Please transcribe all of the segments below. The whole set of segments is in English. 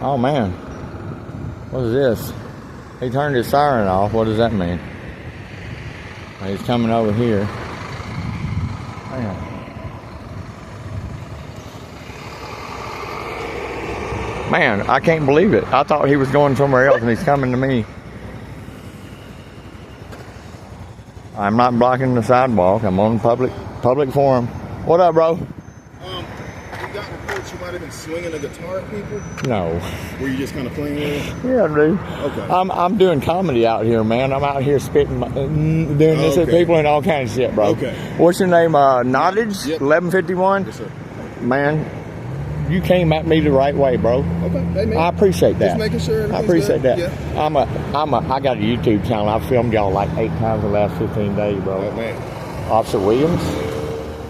Oh, man. What is this? He turned his siren off. What does that mean? He's coming over here. Man. Man, I can't believe it. I thought he was going somewhere else and he's coming to me. I'm not blocking the sidewalk. I'm on public forum. What up, bro? We got reports you might have been swinging a guitar at people. No. Were you just kind of playing with it? Yeah, dude. Okay. I'm doing comedy out here, man. I'm out here spitting, doing this at people and all kinds of shit, bro. Okay. What's your name? Nottage? Yep. 1151? Yes, sir. Man, you came at me the right way, bro. Okay. Hey, man. I appreciate that. Just making sure. I appreciate that. Yeah. I got a YouTube channel. I've filmed y'all like 8 times in the last 15 days, bro. Oh, man. Officer Williams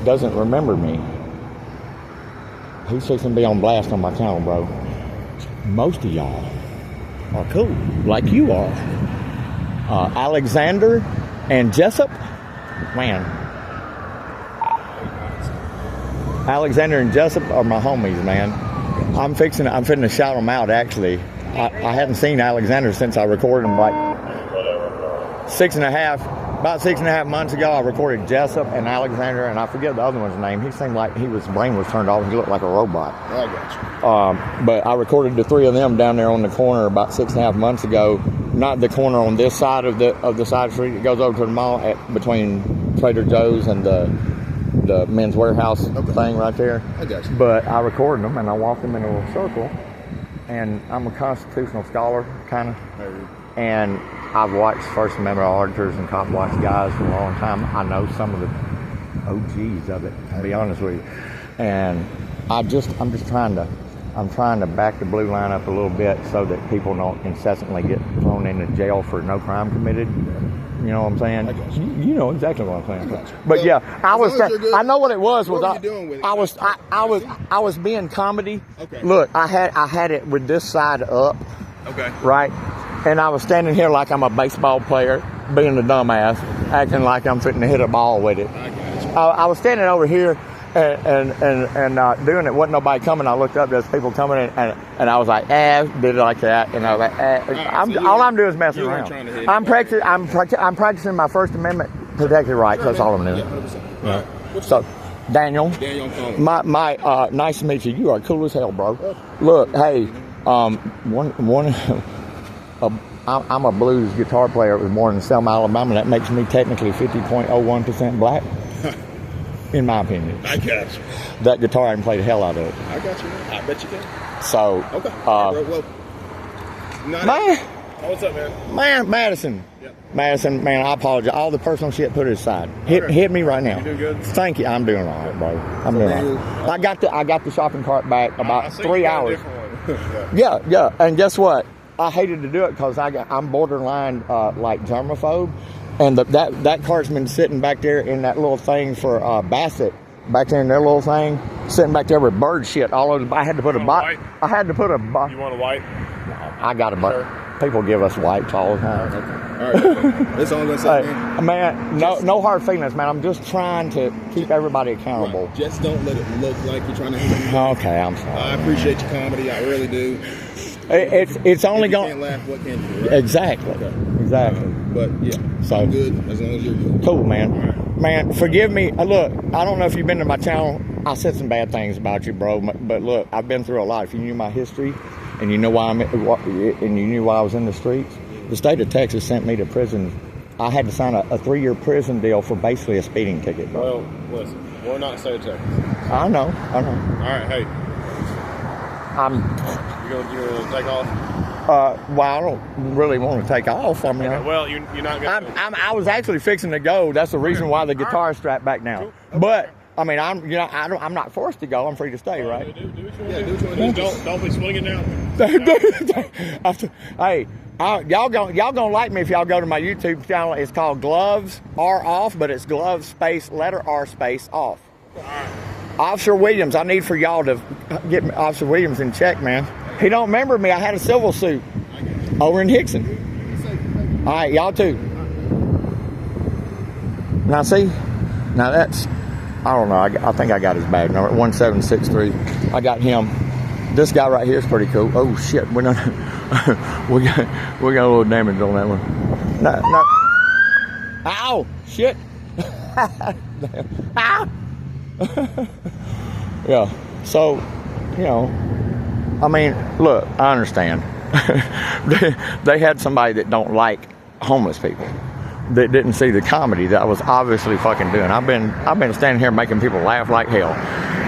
doesn't remember me. He's fixing to be on blast on my channel, bro. Most of y'all are cool, like you are. Alexander and Jessup, man. Alexander and Jessup are my homies, man. I'm finna to shout them out, actually. I hadn't seen Alexander since I recorded him like about 6.5 months ago. I recorded Jessup and Alexander, and I forget the other one's name. He seemed like his brain was turned off. He looked like a robot. I got you. But I recorded the 3 of them down there on the corner about 6.5 months ago. Not the corner on this side of the side street. It goes over to the mall between Trader Joe's and the Men's Warehouse thing right there. I got you. But I recorded them and I walked them in a little circle. And I'm a constitutional scholar, kind of. And I've watched First Amendment auditors and cop watch guys for a long time. I know some of the OGs of it, to be honest with you. And I'm just trying to back the blue line up a little bit so that people don't incessantly get thrown into jail for no crime committed. You know what I'm saying? I got you. You know exactly what I'm saying. I got you. But well, yeah, I know what it was. What were you doing with it? I was being comedy. Okay. Look, I had it with this side up. Okay. Right? And I was standing here like I'm a baseball player, being a dumbass, acting like I'm fitting to hit a ball with it. I got you. I was standing over here and doing it. Wasn't nobody coming. I looked up, there's people coming in, and I was like, did it like that, and I was like, all I'm doing is messing around. I'm practicing my First Amendment protected rights. That's all I'm doing. Yeah. So, Daniel, my nice to meet you. You are cool as hell, bro. Look, hey, I'm a blues guitar player that was born in Selma, Alabama. That makes me technically 50.01% black, in my opinion. I got you. That guitar, I can play the hell out of it. I got you. I bet you can. So, okay. Well, man, what's up, man? Man, Madison. Yep. Madison, man, I apologize. All the personal shit, put it aside. Hit me right now. You doing good? Thank you. I'm doing all right, bro. I'm doing all right. I got the shopping cart back about 3 hours. Yeah. And guess what? I hated to do it because I'm borderline like germaphobe, and that cart's been sitting back there in that little thing for Bassett, back there in their little thing, sitting back there with bird shit all over. I had to put a box. I had to put a box. You want a white? I got a box. Sure. People give us whites all the time. All right. That's all I'm gonna say, man. No hard feelings, man. I'm just trying to keep everybody accountable. Right. Just don't let it look like you're trying to hit me. Okay, I'm sorry. I appreciate your comedy. I really do. It's only going. Can't laugh. What can you do? Right? Exactly. Okay. Exactly. But yeah, so I'm good as long as you're good. Cool, man. Right. Man, forgive me. Look, I don't know if you've been to my channel. I said some bad things about you, bro. But look, I've been through a lot. If you knew my history, and you know why and you knew why I was in the streets, the state of Texas sent me to prison. I had to sign a 3-year prison deal for basically a speeding ticket, bro. Well, listen, we're not state of Texas. I know. All right, hey. You gonna take off? Well, I don't really want to take off. I mean, okay, well, you're not gonna. I was actually fixing to go. That's the reason why the guitar is strapped back now. Okay. But I mean, I'm not forced to go. I'm free to stay, right? Do what you want to do. Don't be swinging down. Hey, y'all gonna like me if y'all go to my YouTube channel. It's called Gloves Are Off, but it's gloves space letter R space off. All right. Officer Williams, I need for y'all to get Officer Williams in check, man. He don't remember me. I had a civil suit over in Hickson. All right, y'all too. Now see, that's, I don't know. I think I got his badge number, 1763. I got him. This guy right here is pretty cool. Oh shit, we got a little damage on that one. No. Ow! Shit! Ow! Yeah. So, you know, I mean, look, I understand. they had somebody that don't like homeless people, that didn't see the comedy that I was obviously fucking doing. I've been standing here making people laugh like hell.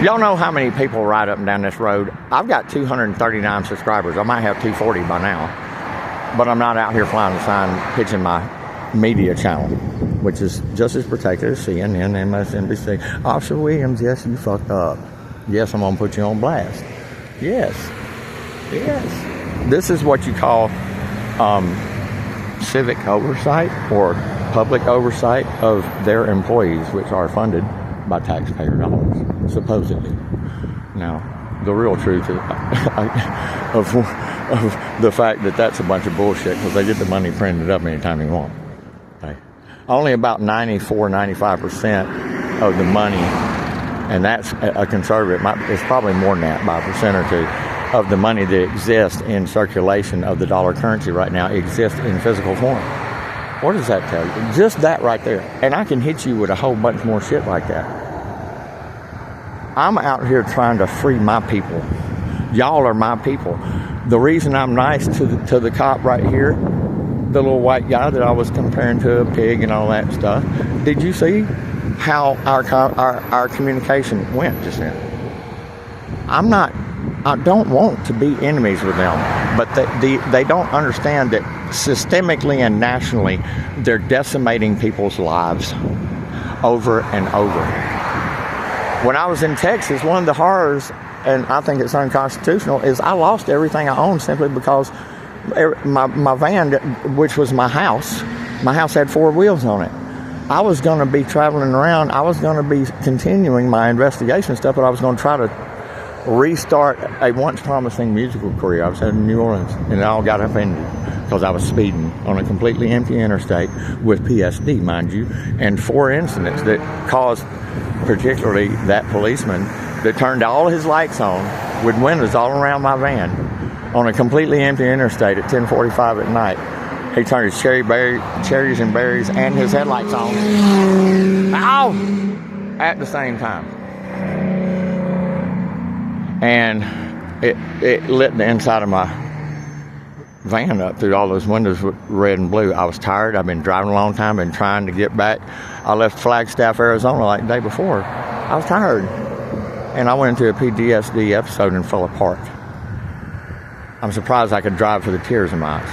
Y'all know how many people ride up and down this road? I've got 239 subscribers. I might have 240 by now, but I'm not out here flying the sign pitching my media channel, which is just as protected as CNN, MSNBC. Officer Williams, yes, you fucked up. Yes, I'm gonna put you on blast. Yes. This is what you call civic oversight or public oversight of their employees, which are funded by taxpayer dollars, supposedly. Now, the real truth is, of the fact that that's a bunch of bullshit, because they get the money printed up anytime they want. Okay? Only about 95% of the money, and that's a conservative, it's probably more than that by a percent or two, of the money that exists in circulation of the dollar currency right now exists in physical form. What does that tell you? Just that right there. And I can hit you with a whole bunch more shit like that. I'm out here trying to free my people. Y'all are my people. The reason I'm nice to the cop right here, the little white guy that I was comparing to a pig and all that stuff, did you see how our communication went just then? I don't want to be enemies with them, but they don't understand that systemically and nationally, they're decimating people's lives over and over. When I was in Texas, one of the horrors, and I think it's unconstitutional, is I lost everything I owned simply because my van, which was my house had 4 wheels on it. I was going to be traveling around. I was going to be continuing my investigation stuff, but I was going to try to restart a once promising musical career. I was heading to New Orleans, and it all got upended because I was speeding on a completely empty interstate with PSD, mind you, and 4 incidents that caused, particularly that policeman that turned all his lights on with windows all around my van on a completely empty interstate at 10:45 at night. He turned his cherries and berries and his headlights on. Ow! At the same time. And it lit the inside of my van up through all those windows with red and blue. I was tired. I've been driving a long time, been trying to get back. I left Flagstaff, Arizona like the day before. I was tired. And I went into a PTSD episode and fell apart. I'm surprised I could drive for the tears in my eyes.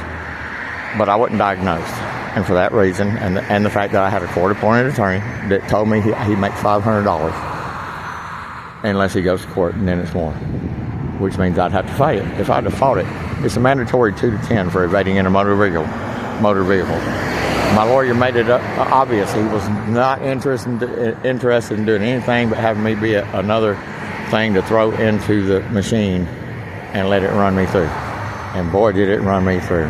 But I wasn't diagnosed. And for that reason, and the fact that I had a court-appointed attorney that told me he'd make $500 unless he goes to court, and then it's more, which means I'd have to fight it. If I'd have fought it, it's a mandatory 2 to 10 for evading in a motor vehicle. My lawyer made it obvious he was not interested in doing anything but having me be another thing to throw into the machine and let it run me through. And boy, did it run me through.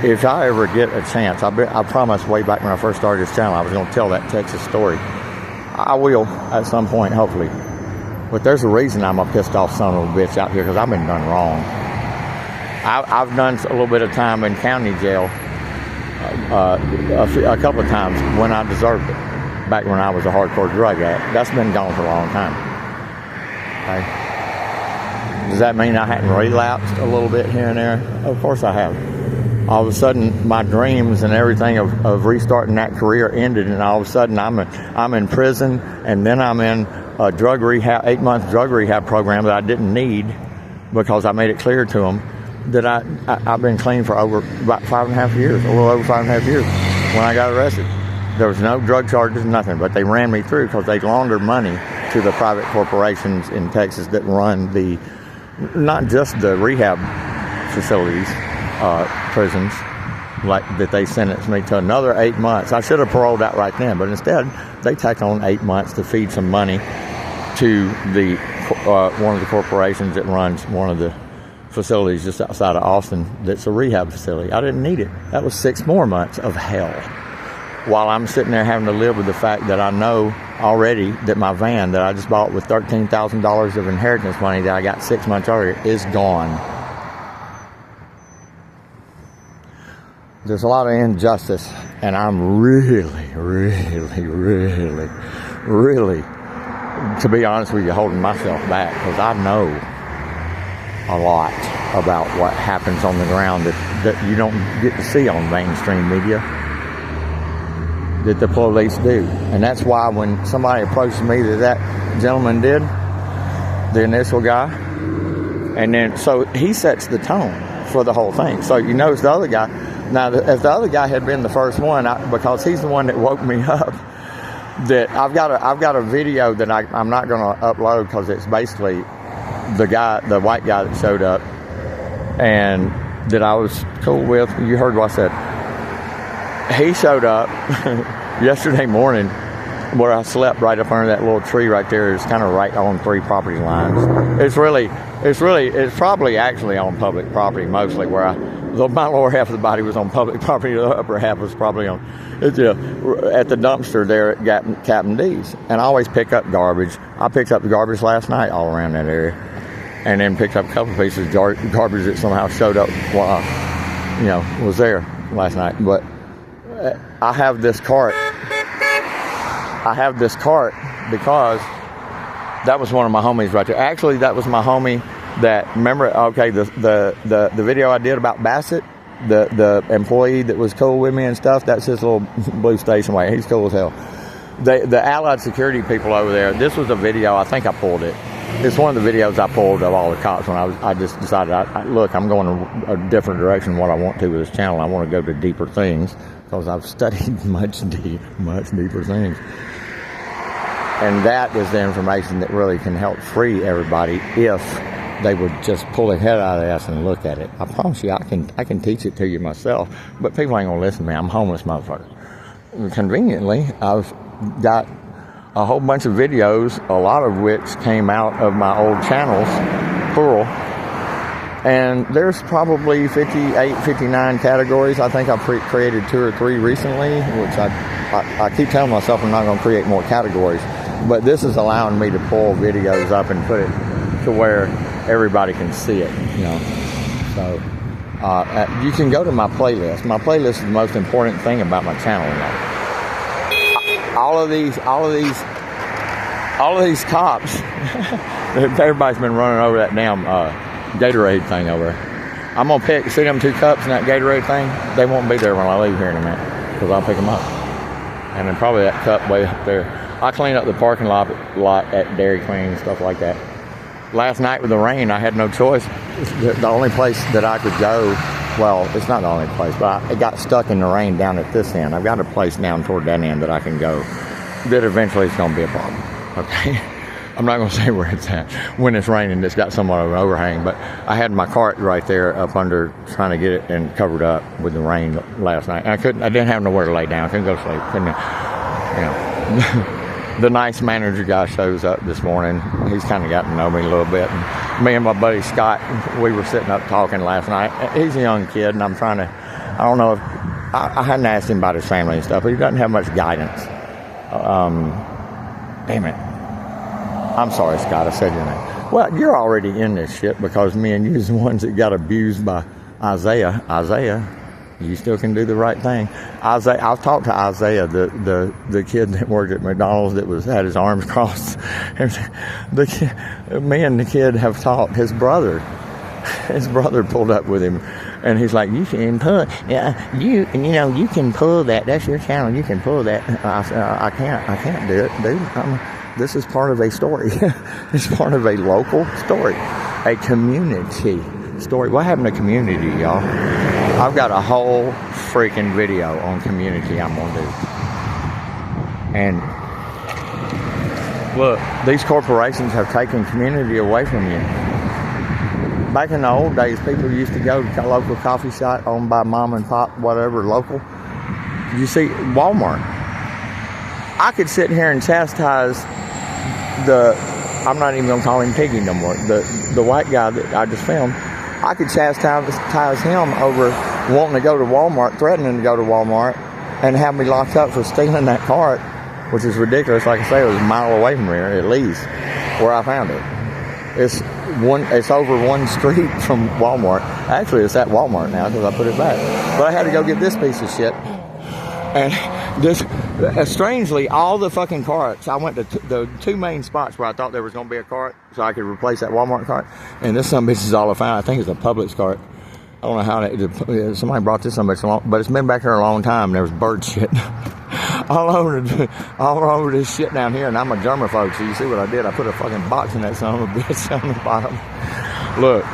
If I ever get a chance, I promised way back when I first started this channel I was going to tell that Texas story. I will at some point, hopefully. But there's a reason I'm a pissed off son of a bitch out here, because I've been done wrong. I've done a little bit of time in county jail a couple of times when I deserved it, back when I was a hardcore drug addict. That's been gone for a long time. Okay? Does that mean I hadn't relapsed a little bit here and there? Of course I have. All of a sudden, my dreams and everything of restarting that career ended, and all of a sudden I'm in prison, and then I'm in a 8-month drug rehab program that I didn't need, because I made it clear to them that I've been clean for about 5.5 years, a little over 5.5 years when I got arrested. There was no drug charges, nothing, but they ran me through because they laundered money to the private corporations in Texas that run not just the rehab facilities, prisons, like that. They sentenced me to another 8 months. I should have paroled out right then, but instead they tacked on 8 months to feed some money to one of the corporations that runs one of the facilities just outside of Austin that's a rehab facility. I didn't need it. That was 6 more months of hell, while I'm sitting there having to live with the fact that I know already that my van that I just bought with $13,000 of inheritance money that I got 6 months earlier is gone. There's a lot of injustice, and I'm really, to be honest with you, holding myself back because I know a lot about what happens on the ground that you don't get to see on mainstream media, that the police do. And that's why when somebody approaches me that gentleman did, the initial guy, and then so he sets the tone for the whole thing. So you notice the other guy. Now, if the other guy had been the first one, because he's the one that woke me up, that I've got a video that I'm not going to upload because it's basically the white guy that showed up and that I was cool with. You heard what I said. He showed up yesterday morning where I slept right up under that little tree right there. It's kind of right on 3 property lines. It's probably actually on public property mostly where my lower half of the body was on public property. The upper half was probably at the dumpster there at Captain D's. And I always pick up garbage. I picked up the garbage last night all around that area. And then picked up a couple pieces of garbage that somehow showed up while I, was there last night. But I have this cart. Because that was one of my homies right there. Actually, that was my homie that, remember, okay, the video I did about Bassett, the employee that was cool with me and stuff, that's his little blue station wagon. He's cool as hell. The Allied security people over there, this was a video, I think I pulled it. It's one of the videos I pulled of all the cops when I just decided, look, I'm going a different direction than what I want to with this channel. I want to go to deeper things because I've studied much deeper things. And that is the information that really can help free everybody if they would just pull their head out of their ass and look at it. I promise you, I can teach it to you myself, but people ain't gonna listen to me. I'm a homeless motherfucker. Conveniently, I've got a whole bunch of videos, a lot of which came out of my old channels, plural. And there's probably 58, 59 categories. I think I've created 2 or 3 recently, which I keep telling myself I'm not going to create more categories. But this is allowing me to pull videos up and put it to where everybody can see it, So you can go to my playlist. My playlist is the most important thing about my channel. All of these cops, everybody's been running over that damn Gatorade thing over there. I'm going to see them 2 cups in that Gatorade thing. They won't be there when I leave here in a minute because I'll pick them up. And then probably that cup way up there. I clean up the parking lot at Dairy Queen and stuff like that. Last night with the rain, I had no choice. The only place that I could go, well, it's not the only place, but it got stuck in the rain down at this end. I've got a place down toward that end that I can go that eventually it's going to be a problem, okay? I'm not going to say where it's at. When it's raining, it's got somewhat of an overhang, but I had my cart right there up under trying to get it and covered up with the rain last night. I didn't have nowhere to lay down. I couldn't go to sleep. The nice manager guy shows up this morning. He's kind of gotten to know me a little bit. And me and my buddy Scott, we were sitting up talking last night. He's a young kid, and I don't know if, I hadn't asked him about his family and stuff, but he doesn't have much guidance. Damn it. I'm sorry, Scott, I said your name. Well, you're already in this shit because me and you is the ones that got abused by Isaiah. Isaiah, you still can do the right thing. Isaiah, I've talked to Isaiah, the kid that worked at McDonald's that had his arms crossed. Me and the kid have talked. His brother pulled up with him, and he's like, "You can pull, you can pull that. That's your channel. You can pull that." I can't do it, dude. This is part of a story. It's part of a local story, a community story. What happened to community, y'all? I've got a whole freaking video on community I'm going to do. And look, these corporations have taken community away from you. Back in the old days, people used to go to a local coffee shop owned by mom and pop, whatever, local. You see, Walmart. I could sit here and chastise I'm not even going to call him Piggy no more, the white guy that I just filmed. I could chastise him over wanting to go to Walmart, threatening to go to Walmart, and have me locked up for stealing that cart which is ridiculous. Like I say, it was a mile away from here, at least, where I found it. It's over one street from Walmart. Actually, it's at Walmart now because I put it back. But I had to go get this piece of shit. And this, strangely, all the fucking carts, I went to the two main spots where I thought there was going to be a cart so I could replace that Walmart cart. And this some bitch is all I found. I think it's a Publix cart. I don't know how somebody brought this some bitch along, but it's been back here a long time. And there was bird shit all over this shit down here. And I'm a germaphobe, so you see what I did? I put a fucking box in that son of a bitch on the bottom. Look,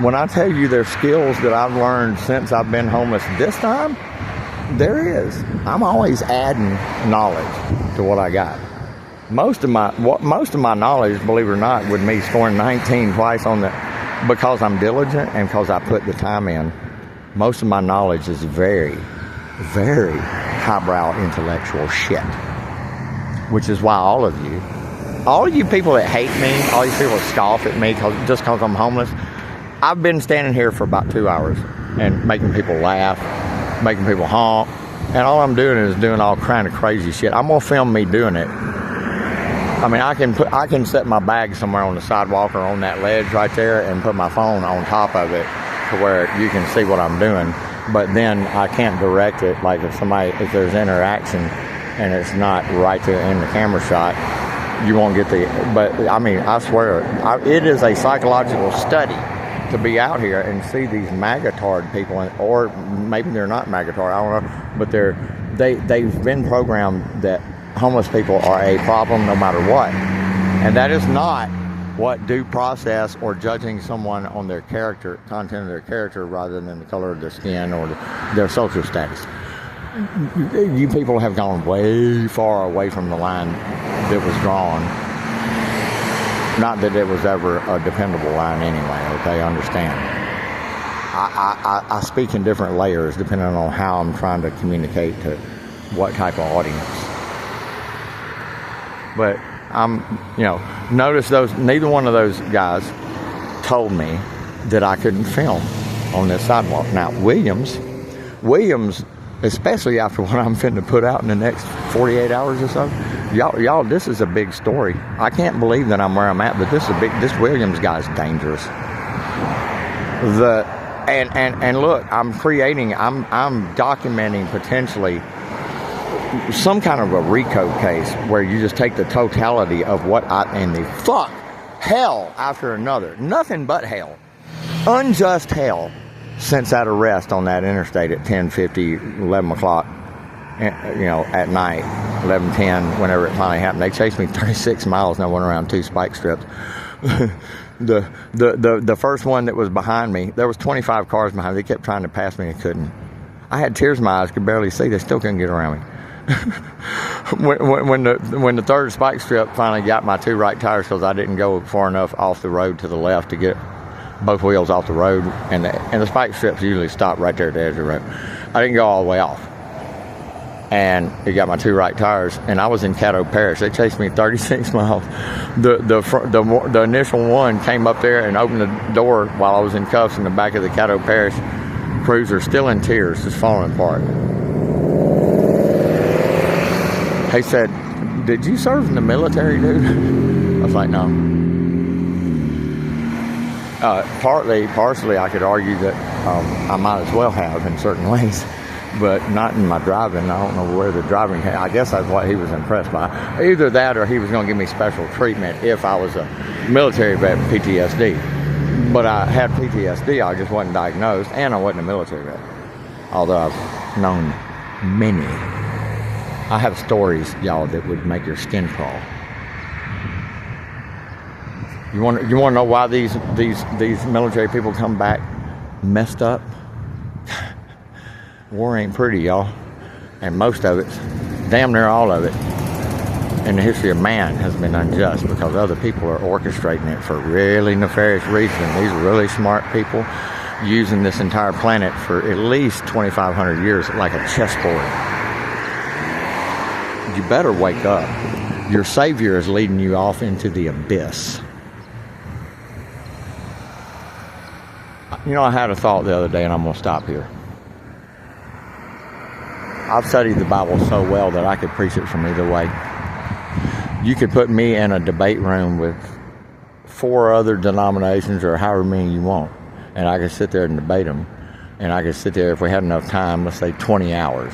when I tell you there's skills that I've learned since I've been homeless this time, there is. I'm always adding knowledge to what I got. Most of my knowledge, believe it or not, with me scoring 19 twice on because I'm diligent and because I put the time in. Most of my knowledge is very, very highbrow intellectual shit. Which is why all of you people that hate me, all these people that scoff at me just because I'm homeless, I've been standing here for about 2 hours and making people laugh, making people honk, and all I'm doing is doing all kind of crazy shit. I'm gonna film me doing it. I mean, I can set my bag somewhere on the sidewalk or on that ledge right there and put my phone on top of it to where you can see what I'm doing. But then I can't direct it. Like if there's interaction and it's not right there in the camera shot, you won't get but I mean, I swear, it is a psychological study to be out here and see these magatard people, or maybe they're not magatard, I don't know, but they've been programmed that homeless people are a problem no matter what. And that is not what due process or judging someone on their character, content of their character, rather than the color of their skin or their social status. You people have gone way far away from the line that was drawn. Not that it was ever a dependable line anyway, okay, understand. I speak in different layers depending on how I'm trying to communicate to what type of audience. But notice neither one of those guys told me that I couldn't film on this sidewalk. Now, Williams, especially after what I'm finna put out in the next 48 hours or so, y'all, this is a big story. I can't believe that I'm where I'm at, but this Williams guy's dangerous. And look, I'm documenting potentially some kind of a RICO case where you just take the totality of hell after another. Nothing but hell. Unjust hell since that arrest on that interstate at 10:50, 11 o'clock, at night, 11:10, whenever it finally happened. They chased me 36 miles and I went around 2 spike strips. The first one that was behind me, there was 25 cars behind me. They kept trying to pass me and couldn't. I had tears in my eyes, could barely see. They still couldn't get around me. when the third spike strip finally got my 2 right tires, because I didn't go far enough off the road to the left to get both wheels off the road, and the spike strips usually stop right there at the edge of the road. I didn't go all the way off, and it got my 2 right tires, and I was in Caddo Parish. They chased me 36 miles. The initial one came up there and opened the door while I was in cuffs in the back of the Caddo Parish Cruiser, still in tears, just falling apart. He said, "Did you serve in the military, dude?" I was like, "No." Partially, I could argue that I might as well have in certain ways, but not in my driving. I don't know where the driving came. I guess that's what he was impressed by. Either that or he was going to give me special treatment if I was a military vet with PTSD. But I had PTSD, I just wasn't diagnosed, and I wasn't a military vet. Although I've known many. I have stories, y'all, that would make your skin crawl. You want to know why these military people come back messed up? War ain't pretty, y'all. And most of it, damn near all of it, in the history of man has been unjust because other people are orchestrating it for really nefarious reasons. These are really smart people using this entire planet for at least 2,500 years like a chessboard. You better wake up. Your Savior is leading you off into the abyss. I had a thought the other day, and I'm going to stop here. I've studied the Bible so well that I could preach it from either way. You could put me in a debate room with 4 other denominations or however many you want, and I could sit there and debate them. And I could sit there, if we had enough time, let's say 20 hours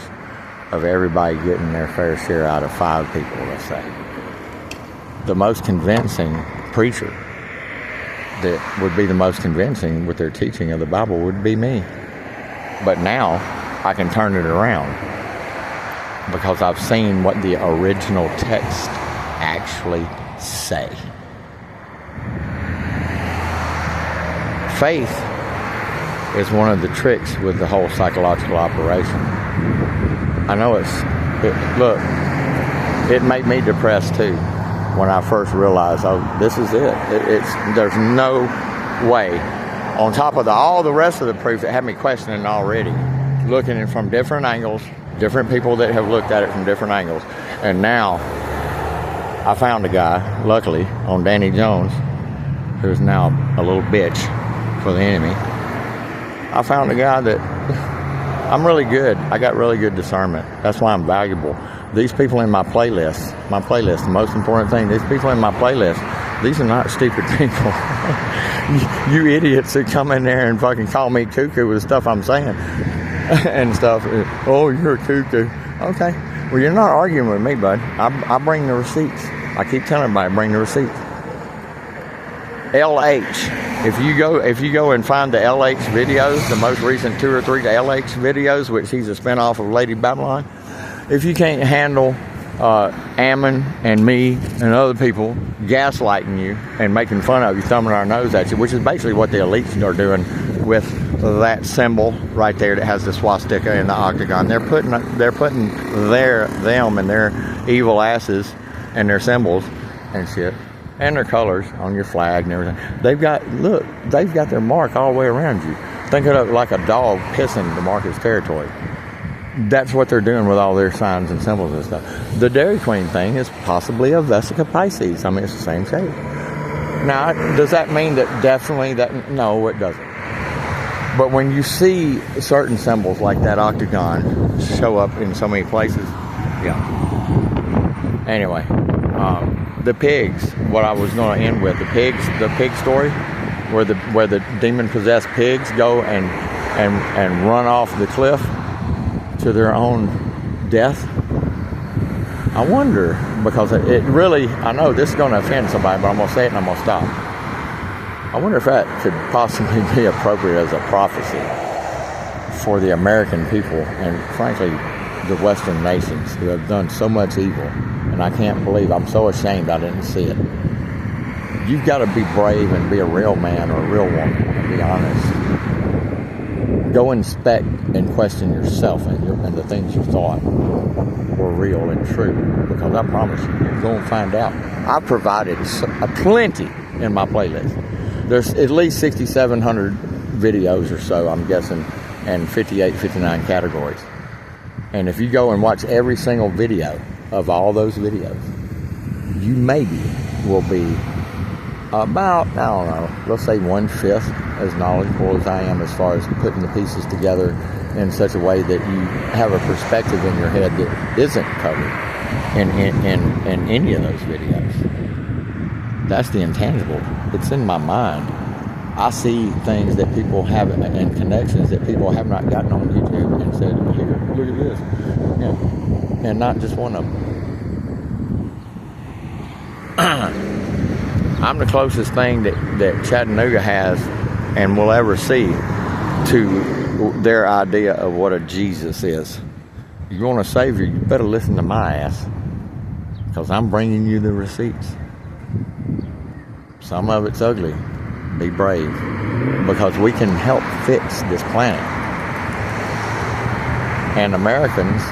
of everybody getting their fair share out of 5 people, let's say. The most convincing preacher that would be the most convincing with their teaching of the Bible would be me. But now I can turn it around because I've seen what the original text actually say. Faith is one of the tricks with the whole psychological operation. I know it made me depressed too when I first realized, oh, this is it. There's no way. On top of all the rest of the proof that had me questioning already, looking at it from different angles, different people that have looked at it from different angles. And now I found a guy, luckily, on Danny Jones, who's now a little bitch for the enemy. I found a guy that I'm really good. I got really good discernment. That's why I'm valuable. These people in my playlist, the most important thing, these people in my playlist, these are not stupid people. You idiots that come in there and fucking call me cuckoo with stuff I'm saying and stuff. Oh, you're a cuckoo. Okay. Well, you're not arguing with me, bud. I bring the receipts. I keep telling everybody, bring the receipts. LH. If you go and find the LH videos, the most recent 2 or 3 LH videos, which he's a spinoff of Lady Babylon, if you can't handle Ammon and me and other people gaslighting you and making fun of you, thumbing our nose at you, which is basically what the elites are doing with that symbol right there that has the swastika and the octagon. They're putting them and their evil asses and their symbols and shit and their colors on your flag and everything. They've got their mark all the way around you. Think of it like a dog pissing to mark its territory. That's what they're doing with all their signs and symbols and stuff. The Dairy Queen thing is possibly a Vesica Pisces. I mean, it's the same shape. Now, does that mean that definitely that? No, it doesn't. But when you see certain symbols like that octagon show up in so many places, yeah. Anyway, the pigs. What I was going to end with the pig story, where the demon-possessed pigs go and run off the cliff to their own death. I wonder, because it really, I know this is going to offend somebody, but I'm going to say it and I'm going to stop. I wonder if that could possibly be appropriate as a prophecy for the American people and frankly the Western nations who have done so much evil. And I can't believe, I'm so ashamed I didn't see it. You've got to be brave and be a real man or a real woman and be honest. Go inspect and question yourself and the things you thought were real and true. Because I promise you're going to find out. I've provided plenty in my playlist. There's at least 6,700 videos or so, I'm guessing, and 58, 59 categories. And if you go and watch every single video of all those videos, you maybe will be about, I don't know, let's say 1/5 as knowledgeable as I am as far as putting the pieces together in such a way that you have a perspective in your head that isn't covered in any of those videos. That's the intangible. It's in my mind. I see things that people have and connections that people have not gotten on YouTube and said, here, look at this. Yeah. And not just one of them. I'm the closest thing that Chattanooga has and will ever see to their idea of what a Jesus is. If you want a Savior, you better listen to my ass, because I'm bringing you the receipts. Some of it's ugly. Be brave, because we can help fix this planet. And Americans,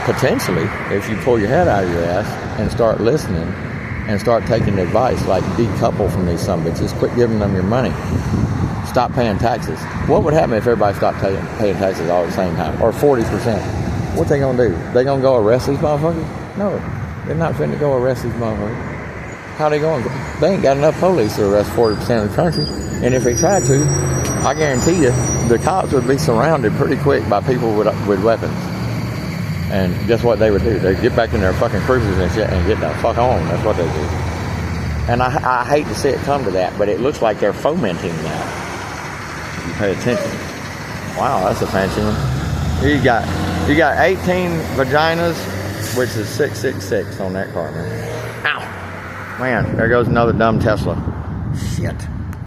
potentially, if you pull your head out of your ass and start listening and start taking advice, like decouple from these sumbitches, quit giving them your money, stop paying taxes. What would happen if everybody stopped paying taxes all at the same time, or 40%? What they gonna do? They gonna go arrest these motherfuckers? No, they're not finna go arrest these motherfuckers. How they going? They ain't got enough police to arrest 40% of the country. And if they tried to, I guarantee you, the cops would be surrounded pretty quick by people with weapons. And guess what they would do? They'd get back in their fucking cruisers and shit and get the fuck on. That's what they do. And I hate to see it come to that, but it looks like they're fomenting that. If you pay attention. Wow, that's a fancy one. You got 18 vaginas, which is 666 on that car, man. Ow! Man, there goes another dumb Tesla. Shit.